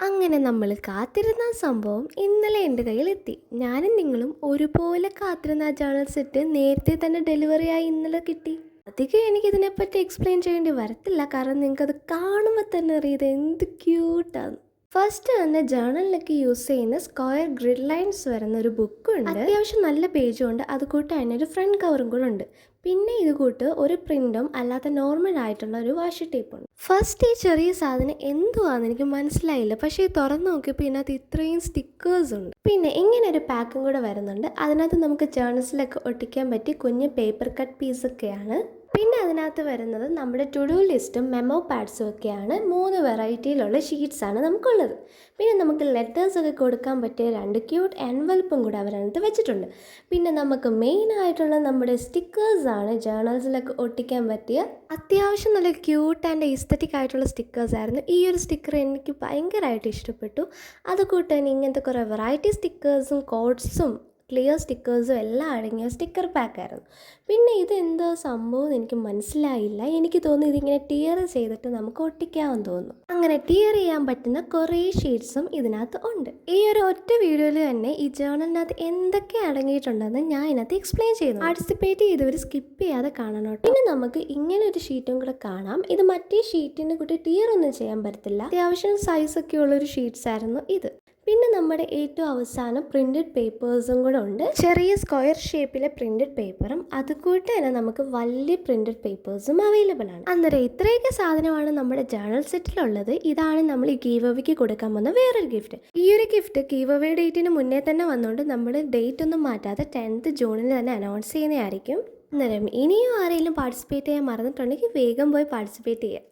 അങ്ങനെ നമ്മൾ കാത്തിരുന്ന ആ സംഭവം ഇന്നലെ എൻ്റെ കയ്യിലെത്തി. ഞാനും നിങ്ങളും ഒരുപോലെ കാത്തിരുന്ന ആ ജേണൽ സെറ്റ് നേരത്തെ തന്നെ ഡെലിവറി ആയി ഇന്നലെ കിട്ടി. അധികം എനിക്കിതിനെപ്പറ്റി എക്സ്പ്ലെയിൻ ചെയ്യേണ്ടി വരത്തില്ല, കാരണം നിങ്ങൾക്കത് കാണുമ്പോൾ തന്നെ അറിയാം ഇത് എന്ത് ക്യൂട്ടാണ്. ഫസ്റ്റ് തന്നെ ജേണലിലൊക്കെ യൂസ് ചെയ്യുന്ന സ്ക്വയർ ഗ്രിഡ് ലൈൻസ് വരുന്ന ഒരു ബുക്കുണ്ട്. അത്യാവശ്യം നല്ല പേജും ഉണ്ട്. അത് കൂട്ട് അതിനൊരു ഫ്രണ്ട് കവറും കൂടെ ഉണ്ട്. പിന്നെ ഇത് കൂട്ട് ഒരു പ്രിന്റും അല്ലാത്ത നോർമൽ ആയിട്ടുള്ള ഒരു വാഷി ടേപ്പുണ്ട്. ഫസ്റ്റ് ഈ ചെറിയ സാധനം എന്തുവാന്ന് എനിക്ക് മനസ്സിലായില്ല, പക്ഷേ ഈ തുറന്നു നോക്കിയപ്പോൾ ഇതിനകത്ത് ഇത്രയും സ്റ്റിക്കേഴ്സ് ഉണ്ട്. പിന്നെ ഇങ്ങനെ ഒരു പാക്കും കൂടെ വരുന്നുണ്ട്. അതിനകത്ത് നമുക്ക് ജേണൽസിലൊക്കെ ഒട്ടിക്കാൻ പറ്റിയ കുഞ്ഞ് പേപ്പർ കട്ട് പീസൊക്കെയാണ്. പിന്നെ അതിനകത്ത് വരുന്നത് നമ്മുടെ ടു ഡു ലിസ്റ്റും മെമ്മോ പാഡ്സും ഒക്കെയാണ്. 3 വെറൈറ്റിയിലുള്ള ഷീറ്റ്സാണ് നമുക്കുള്ളത്. പിന്നെ നമുക്ക് ലെറ്റേഴ്സൊക്കെ കൊടുക്കാൻ പറ്റിയ 2 ക്യൂട്ട് എൻവലപ്പും കൂടെ അവരതിനകത്ത് വെച്ചിട്ടുണ്ട്. പിന്നെ നമുക്ക് മെയിനായിട്ടുള്ള നമ്മുടെ സ്റ്റിക്കേഴ്സാണ് ജേണൽസിലൊക്കെ ഒട്ടിക്കാൻ പറ്റിയ അത്യാവശ്യം നല്ല ക്യൂട്ട് ആൻഡ് ഈസ്തറ്റിക് ആയിട്ടുള്ള സ്റ്റിക്കേഴ്സായിരുന്നു. ഈ ഒരു സ്റ്റിക്കർ എനിക്ക് ഭയങ്കരമായിട്ട് ഇഷ്ടപ്പെട്ടു. അതുകൂട്ട് തന്നെ ഇങ്ങനത്തെ കുറേ വെറൈറ്റി സ്റ്റിക്കേഴ്സും കോഡ്സും ക്ലിയർ സ്റ്റിക്കേഴ്സും എല്ലാം അടങ്ങിയ സ്റ്റിക്കർ പാക്കായിരുന്നു. പിന്നെ ഇതെന്തോ സംഭവം എനിക്ക് മനസ്സിലായില്ല. എനിക്ക് തോന്നുന്നു ഇതിങ്ങനെ ടിയർ ചെയ്തിട്ട് നമുക്ക് ഒട്ടിക്കാമെന്ന് തോന്നുന്നു. അങ്ങനെ ടിയർ ചെയ്യാൻ പറ്റുന്ന കുറേ ഷീറ്റ്സും ഇതിനകത്ത് ഉണ്ട്. ഈ ഒരു ഒറ്റ വീഡിയോയിൽ തന്നെ ഈ ജേണലിനകത്ത് എന്തൊക്കെ അടങ്ങിയിട്ടുണ്ടെന്ന് ഞാൻ ഇതിനകത്ത് എക്സ്പ്ലെയിൻ ചെയ്യുന്നു. പാർട്ടിസിപ്പേറ്റ് ചെയ്തവർ സ്കിപ്പ് ചെയ്യാതെ കാണണം കേട്ടോ. പിന്നെ നമുക്ക് ഇങ്ങനെ ഒരു ഷീറ്റും കൂടെ കാണാം. ഇത് മറ്റേ ഷീറ്റിൻ്റെ കൂട്ടി ടിയർ ഒന്നും ചെയ്യാൻ പറ്റത്തില്ല. അത്യാവശ്യം സൈസൊക്കെ ഉള്ളൊരു ഷീറ്റ്സ് ആയിരുന്നു ഇത്. പിന്നെ നമ്മുടെ ഏറ്റവും അവസാനം പ്രിൻറ്റഡ് പേപ്പേഴ്സും കൂടെ ഉണ്ട്. ചെറിയ സ്ക്വയർ ഷേപ്പിലെ പ്രിൻറ്റഡ് പേപ്പറും അതുകൂട്ട് തന്നെ നമുക്ക് വലിയ പ്രിൻറ്റഡ് പേപ്പേഴ്സും അവൈലബിൾ ആണ്. അന്നേരം ഇത്രയൊക്കെ സാധനമാണ് നമ്മുടെ ജേണൽ സെറ്റിലുള്ളത്. ഇതാണ് നമ്മൾ ഈ ഗീവ് അവേക്ക് കൊടുക്കാൻ പോകുന്ന വേറൊരു ഗിഫ്റ്റ്. ഈ ഒരു ഗിഫ്റ്റ് ഗീവ് അവേ ഡേറ്റിന് മുന്നേ തന്നെ വന്നുകൊണ്ട് നമ്മൾ ഡേറ്റ് ഒന്നും മാറ്റാതെ 10th ജൂണിൽ തന്നെ അനൗൺസ് ചെയ്യുന്നതായിരിക്കും. അന്നേരം ഇനിയും ആരെങ്കിലും പാർട്ടിസിപ്പേറ്റ് ചെയ്യാൻ മറന്നിട്ടുണ്ടെങ്കിൽ വേഗം പോയി പാർട്ടിസിപ്പേറ്റ് ചെയ്യുക.